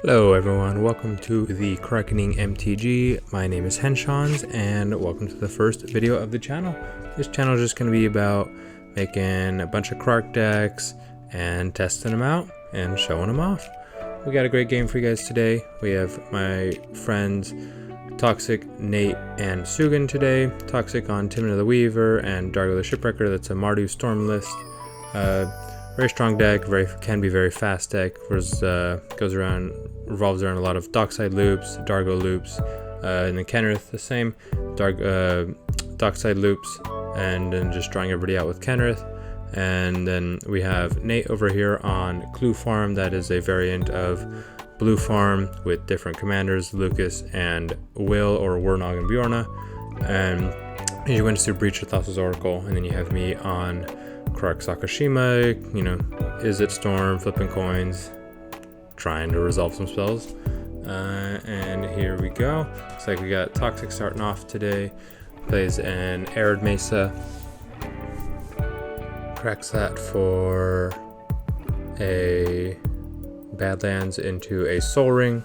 Hello everyone, welcome to the KRARKENING MTG. My name is Henshans and welcome to the first video of the channel. This channel is just going to be about making a bunch of Krark decks and testing them out and showing them off. We got a great game for you guys today. We have my friends Toxic, Nate, and Soogun today. Toxic on Tymna the Weaver and Dargo the Shipwrecker. That's a Mardu Storm list. Very strong deck, can be very fast deck. Revolves around a lot of dockside loops, Dargo loops, and then Kenrith the same, dockside loops, and then just drawing everybody out with Kenrith. And then we have Nate over here on Clue Farm. That is a variant of Blue Farm with different commanders, Lucas and Will, or Wernog and Bjorna. And you went through Breach of Thassa's Oracle, and then you have me on Krark Sakashima, is it Storm, flipping coins, trying to resolve some spells. And here we go. Looks like we got Toxic starting off today. Plays an Arid Mesa. Cracks that for a Badlands into a Soul Ring.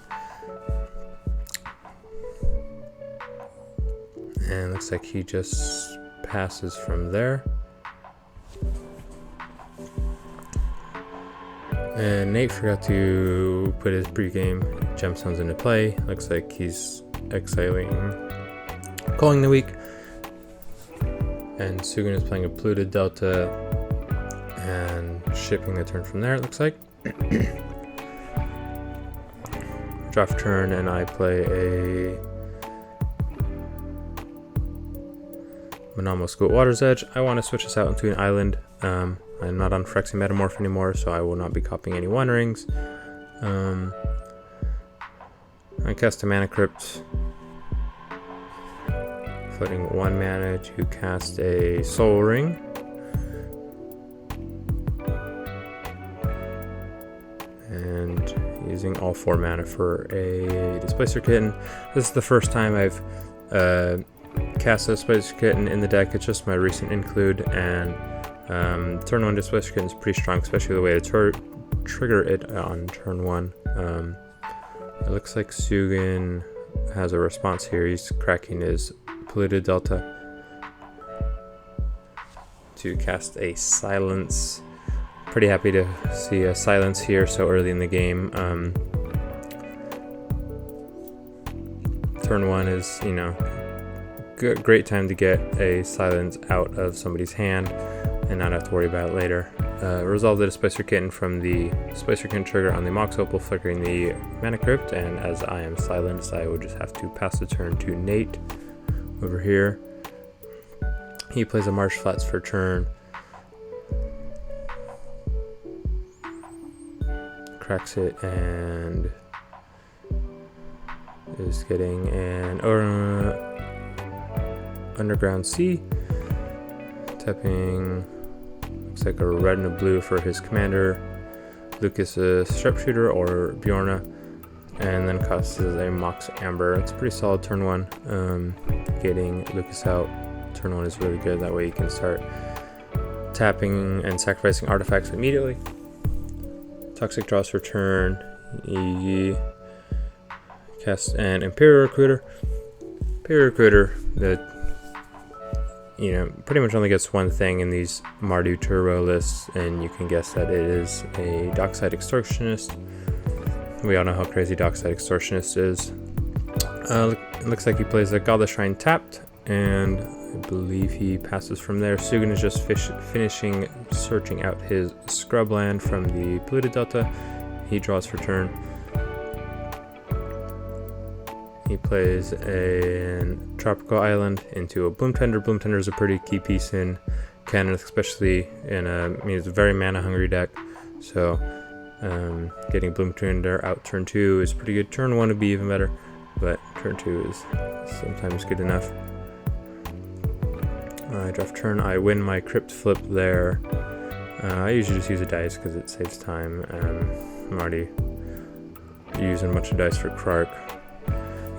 And looks like he just passes from there. And Nate forgot to put his pregame gemstones into play. Looks like he's exiling Calling the Week. And Soogun is playing a Polluted Delta and shipping the turn from there, it looks like. Draft turn, and I play a Monomo School Water's Edge. I want to switch this out into an island. I'm not on Phyrexian Metamorph anymore, so I will not be copying any One Rings. I cast a Mana Crypt, floating 1 mana to cast a Soul Ring. And using all 4 mana for a Displacer Kitten. This is the first time I've cast a Displacer Kitten in the deck. It's just my recent include, and turn 1 Displacer Kitten is pretty strong, especially the way to trigger it on turn 1. It looks like Soogun has a response here. He's cracking his Polluted Delta to cast a Silence. Pretty happy to see a Silence here so early in the game. Turn 1 is, great time to get a Silence out of somebody's hand and not have to worry about it later. Resolve the Displacer Kitten from the Displacer Kitten trigger on the Mox Opal, flickering the Mana Crypt, and as I am silenced, I would just have to pass the turn to Nate over here. He plays a Marsh Flats for turn. Cracks it and is getting an Underground Sea. Tapping, looks like a red and a blue for his commander. Lucas a Sharpshooter or Bjorna, and then costs a Mox Amber. It's a pretty solid turn 1. Getting Lucas out turn 1 is really good. That way you can start tapping and sacrificing artifacts immediately. Toxic draws for turn. He casts an Imperial Recruiter. That pretty much only gets one thing in these Mardu Turbo lists, and you can guess that it is a Dockside Extortionist. We all know how crazy Dockside Extortionist is. It looks like he plays a Godless Shrine tapped, and I believe he passes from there. Soogun is just finishing searching out his Scrubland from the Polluted Delta. He draws for turn. He plays a Tropical Island into a Bloom Tender. Bloom Tender is a pretty key piece in Kenrith, especially it's a very mana hungry deck. So getting Bloom Tender out turn 2 is pretty good. Turn 1 would be even better, but turn 2 is sometimes good enough. I draft turn. I win my Crypt flip there. I usually just use a dice because it saves time. I'm already using a bunch of dice for Krark.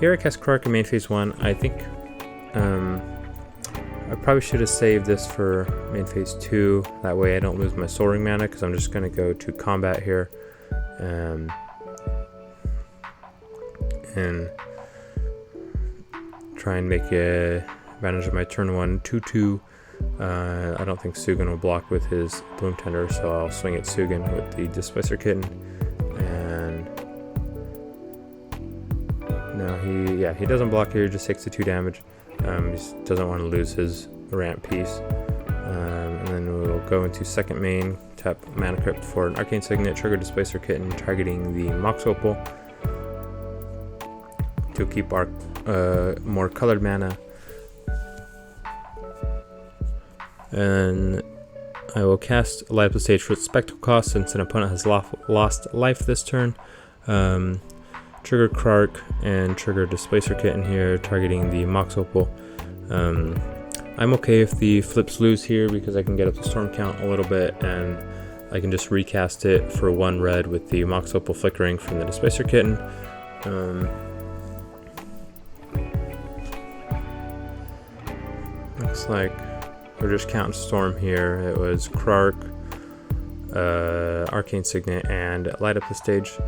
Here I cast Krark in main phase 1. I think I probably should have saved this for main phase 2. That way I don't lose my Soul Ring mana, because I'm just going to go to combat here. and try and make advantage of my turn 1 2/2. I don't think Soogun will block with his Bloom Tender, so I'll swing at Soogun with the Displacer Kitten. And no, he doesn't block here, just takes the 2 damage. He just doesn't want to lose his ramp piece. And then we'll go into second main, tap Mana Crypt for an Arcane Signet, trigger Displacer Kitten, targeting the Mox Opal to keep our more colored mana. And I will cast Light Up the Stage for its Spectacle cost since an opponent has lost life this turn. Trigger Krark and trigger Displacer Kitten here, targeting the Mox Opal. I'm okay if the flips lose here because I can get up the storm count a little bit, and I can just recast it for 1 red with the Mox Opal flickering from the Displacer Kitten. Looks like we're just counting storm here. It was Krark, Arcane Signet, and Light Up the Stage.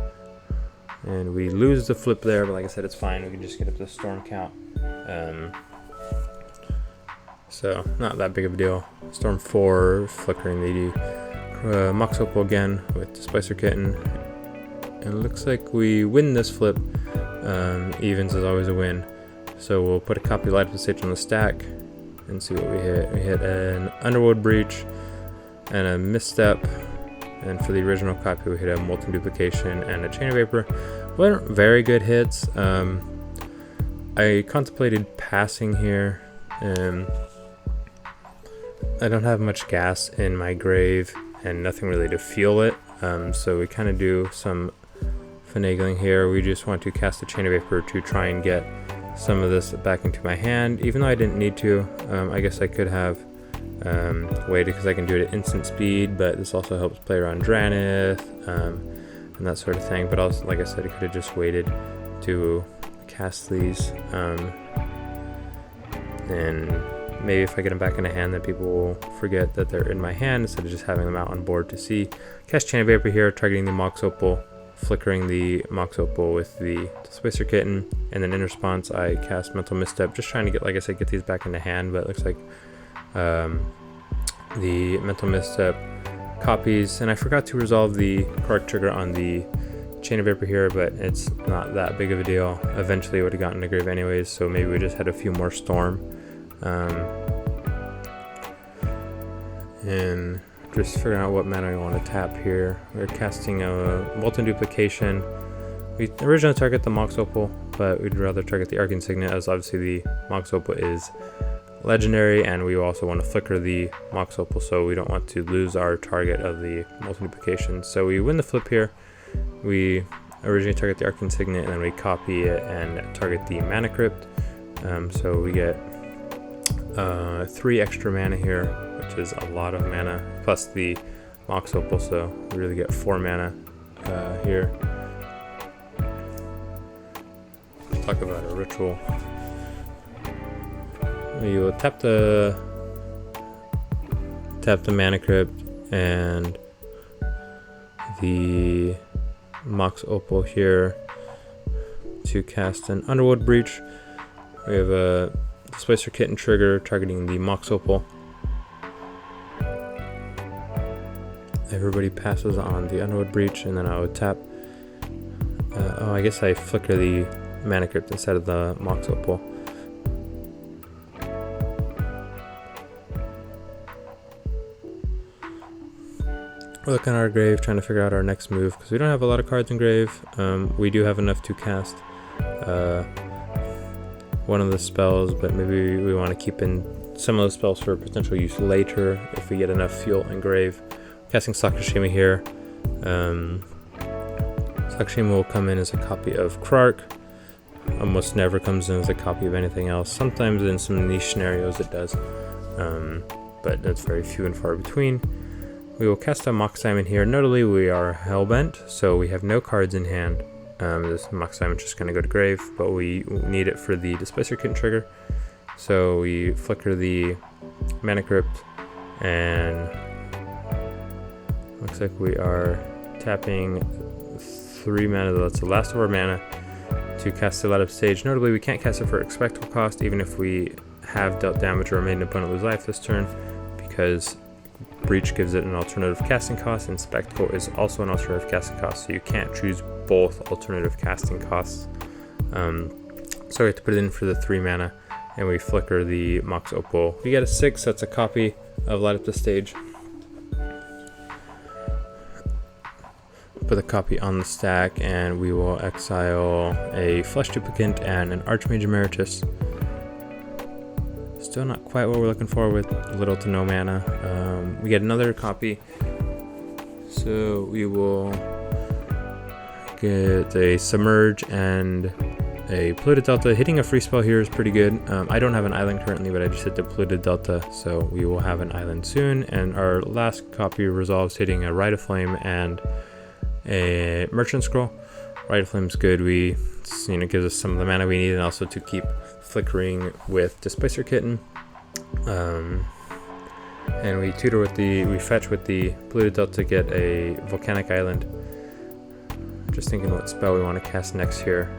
And we lose the flip there, but like I said, it's fine. We can just get up the storm count. So not that big of a deal. Storm 4, flickering the Mox Opal again with Displacer Kitten. And it looks like we win this flip. Evens is always a win. So we'll put a copy of Light Up the Stage on the stack and see what we hit. We hit an Underworld Breach and a Misstep. And for the original copy, we hit a Molten Duplication and a Chain of Vapor. Weren't very good hits. I contemplated passing here. I don't have much gas in my grave and nothing really to fuel it. So we kind of do some finagling here. We just want to cast a Chain of Vapor to try and get some of this back into my hand. Even though I didn't need to, I guess I could have waited because I can do it at instant speed, but this also helps play around Dranith and that sort of thing. But also, like I said, I could have just waited to cast these. And maybe if I get them back in a hand, then people will forget that they're in my hand instead of just having them out on board to see. Cast Chain of Vapor here, targeting the Mox Opal, flickering the Mox Opal with the Displacer Kitten, and then in response I cast Mental Misstep, just trying to get, like I said, get these back into hand. But it looks like the Mental Misstep copies, and I forgot to resolve the Krark trigger on the Chain of Vapor here, but it's not that big of a deal. Eventually it would have gotten to grave anyways, so maybe we just had a few more storm. And just figuring out what mana we want to tap here. We're casting a Molten Duplication. We originally target the Mox Opal, but we'd rather target the Arcane Signet, as obviously the Mox Opal is legendary, and we also want to flicker the Mox Opal, so we don't want to lose our target of the Molten Duplication. So we win the flip here. We originally target the Arcane Signet, and then we copy it and target the Mana Crypt. So we get 3 extra mana here, which is a lot of mana, plus the Mox Opal, so we really get 4 mana here. Let's talk about a ritual. You will tap the Mana Crypt and the Mox Opal here to cast an Underworld Breach. We have a Displacer Kitten trigger targeting the Mox Opal. Everybody passes on the Underworld Breach, and then I would tap. I guess I flicker the Mana Crypt instead of the Mox Opal. We're looking at our grave, trying to figure out our next move because we don't have a lot of cards in grave. We do have enough to cast one of the spells, but maybe we want to keep in some of those spells for potential use later if we get enough fuel in grave. Casting Sakashima here. Sakashima will come in as a copy of Krark. Almost never comes in as a copy of anything else. Sometimes in some niche scenarios it does, but that's very few and far between. We will cast a Mox Diamond here. Notably, we are Hellbent, so we have no cards in hand. This Mox Diamond is just going to go to grave, but we need it for the Displacer Kitten trigger. So we flicker the Mana Crypt, and looks like we are tapping 3 mana. That's the last of our mana to cast the Light Up stage. Notably, we can't cast it for expectable cost, even if we have dealt damage or made an opponent lose life this turn, because Breach gives it an alternative casting cost, and Spectacle is also an alternative casting cost, so you can't choose both alternative casting costs. So we have to put it in for the 3 mana, and we flicker the Mox Opal. We get a 6, that's a copy of Light Up the Stage. Put the copy on the stack, and we will exile a Flesh Duplicant and an Archmage Emeritus. Still not quite what we're looking for with little to no mana. We get another copy, so we will get a Submerge and a Polluted Delta. Hitting a free spell here is pretty good. I don't have an island currently, but I just hit the Polluted Delta, so we will have an island soon. And our last copy resolves hitting a Rite of Flame and a Merchant Scroll. Rite of Flame's good. It gives us some of the mana we need, and also to keep flickering with Displacer Kitten. And we tutor with we fetch with the Polluted Delta to get a Volcanic Island. Just thinking what spell we want to cast next here.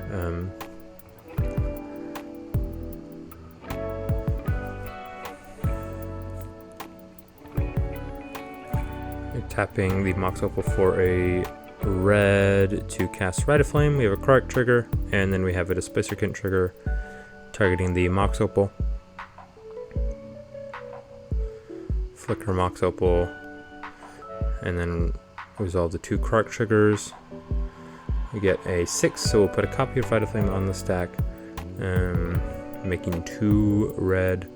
We're tapping the Mox Opal for a red to cast Rite of Flame. We have a Krark trigger, and then we have a Displacer Kitten trigger targeting the Mox Opal. Flicker Mox Opal, and then resolve the 2 Krark triggers. We get a 6, so we'll put a copy of Rite of Flame on the stack, making 2 red.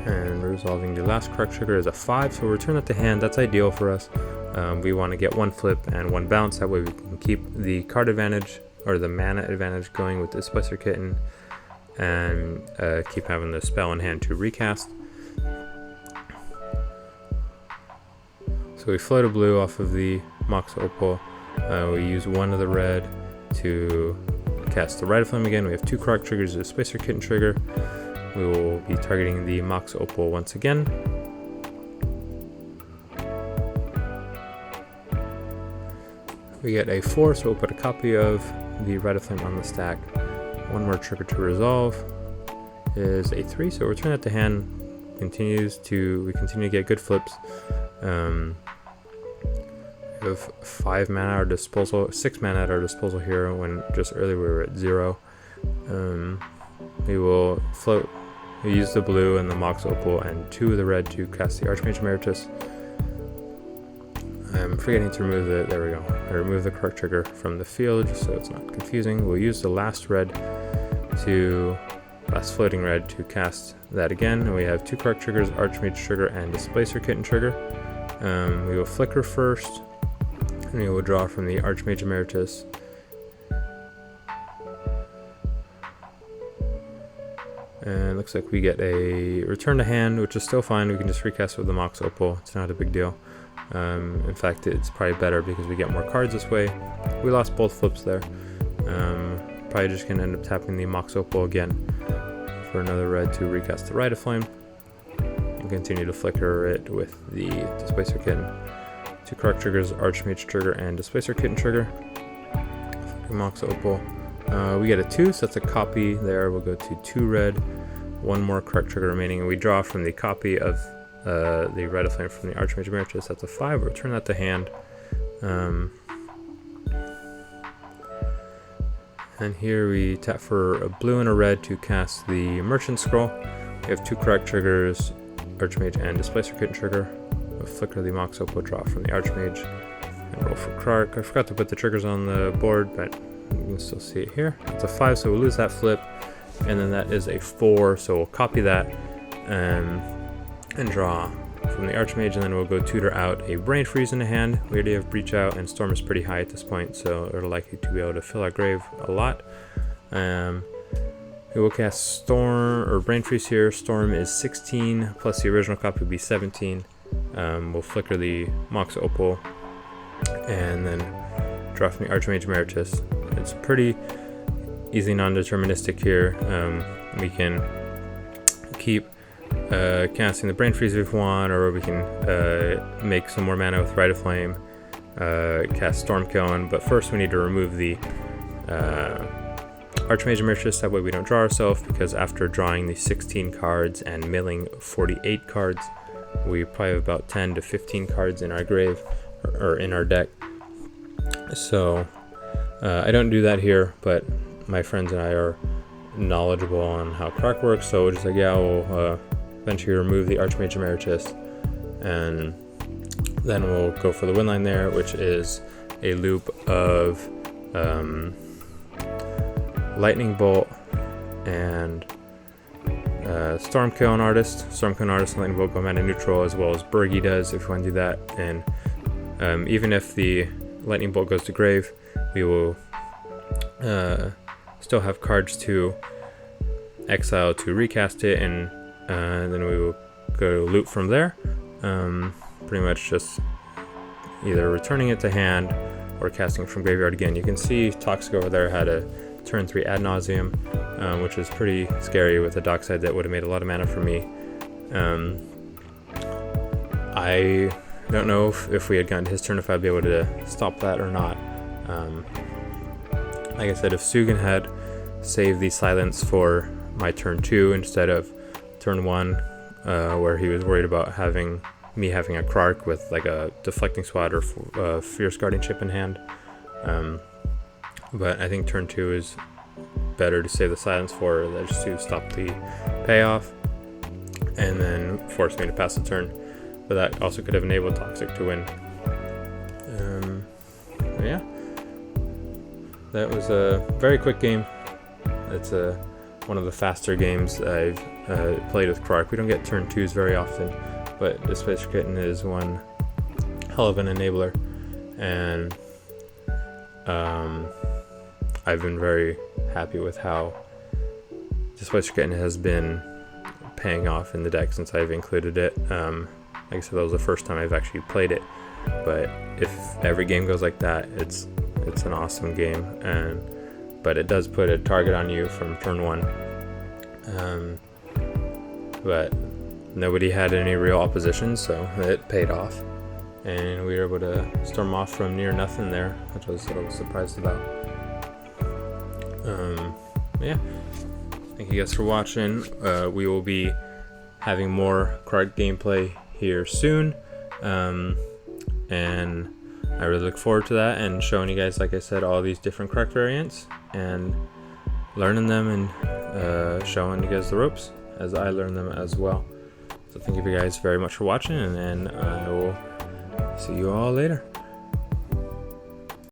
And resolving the last Krark trigger is a 5, so we'll return that to hand. That's ideal for us. We want to get 1 flip and 1 bounce, that way we can keep the card advantage or the mana advantage going with the Displacer Kitten, and keep having the spell in hand to recast. So we float a blue off of the Mox Opal. We use 1 of the red to cast the Rite of Flame again. We have 2 Krark triggers, a Displacer Kitten trigger. We will be targeting the Mox Opal once again. We get a 4, so we'll put a copy of the Rite of Flame on the stack. 1 more trigger to resolve is a 3, so return that to hand. We continue to get good flips. We have 5 mana at our disposal, 6 mana at our disposal here, when just earlier we were at 0. We will float. We use the blue and the Mox Opal and 2 of the red to cast the Archmage Emeritus. I'm forgetting to remove there we go. I removed the Krark trigger from the field just so it's not confusing. We'll use the last floating red to cast that again. And we have 2 Krark triggers, Archmage trigger and Displacer Kitten trigger. We will flicker first, and we will draw from the Archmage Emeritus. And it looks like we get a return to hand, which is still fine. We can just recast with the Mox Opal. It's not a big deal. In fact, it's probably better because we get more cards this way. We lost both flips there. Probably just gonna end up tapping the Mox Opal again for another red to recast the Rite of Flame, and continue to flicker it with the Displacer Kitten. 2 Krark triggers, Archmage trigger and Displacer Kitten trigger. Flicker Mox Opal. We get a 2, so that's a copy there. We'll go to 2 red, 1 more Krark trigger remaining, and we draw from the copy of the Rite of Flame from the Archmage Emeritus. That's a 5. We'll return that to hand. And here we tap for a blue and a red to cast the Merchant Scroll. We have 2 Krark triggers, Archmage and Displacer Kitten trigger. We'll flicker the Mox Opal, draw from the Archmage, and roll for Krark. I forgot to put the triggers on the board, but you can still see it here. It's a 5, so we'll lose that flip, and then that is a 4, so we'll copy that and draw from the Archmage, and then we'll go tutor out a Brain Freeze in the hand. We already have Breach out, and Storm is pretty high at this point, so we're likely to be able to fill our grave a lot. We will cast Storm or Brain Freeze here. Storm is 16, plus the original copy would be 17. We'll flicker the Mox Opal, and then draw from the Archmage Emeritus. It's pretty easy non-deterministic here. We can keep casting the Brain Freeze if we want, or we can make some more mana with Rite of Flame, cast Stormkill, but first we need to remove the Archmage Emeritus, that way we don't draw ourselves, because after drawing the 16 cards and milling 48 cards, we probably have about 10 to 15 cards in our grave, or in our deck. So I don't do that here, but my friends and I are knowledgeable on how Krark works, so we're just like, yeah, we'll eventually remove the Archmage Emeritus, and then we'll go for the win line there, which is a loop of Lightning Bolt and Stormkill Artist. Stormkill Artist and Lightning Bolt go mana neutral, as well as Bergie does if you want to do that. And even if the Lightning Bolt goes to grave, we will still have cards to exile to recast it, and then we will go to loot from there. Pretty much just either returning it to hand or casting it from graveyard again. You can see Toxic over there had a turn 3 ad nauseum, which is pretty scary with a dockside that would have made a lot of mana for me. I don't know if we had gotten to his turn if I'd be able to stop that or not. Like I said, if Soogun had saved the silence for my turn 2 instead of turn 1, where he was worried about me having a Krark with like a Deflecting Swat or Fierce Guardianship in hand. But I think turn 2 is better to save the silence for, just to stop the payoff and then force me to pass the turn. But that also could have enabled Toxic to win. Yeah, that was a very quick game. It's one of the faster games I've played with Krark. We don't get turn 2s very often, but Displacer Kitten is one hell of an enabler, and I've been very happy with how Displacer Kitten has been paying off in the deck since I've included it. Like I said, that was the first time I've actually played it, but if every game goes like that, it's an awesome game. But it does put a target on you from turn 1. But nobody had any real opposition, so it paid off, and we were able to storm off from near nothing there, which I was a little surprised about. Yeah, thank you guys for watching. We will be having more Krark gameplay here soon, and I really look forward to that, and showing you guys, like I said, all these different Krark variants and learning them, and showing you guys the ropes as I learn them as well. So thank you guys very much for watching, and I will see you all later.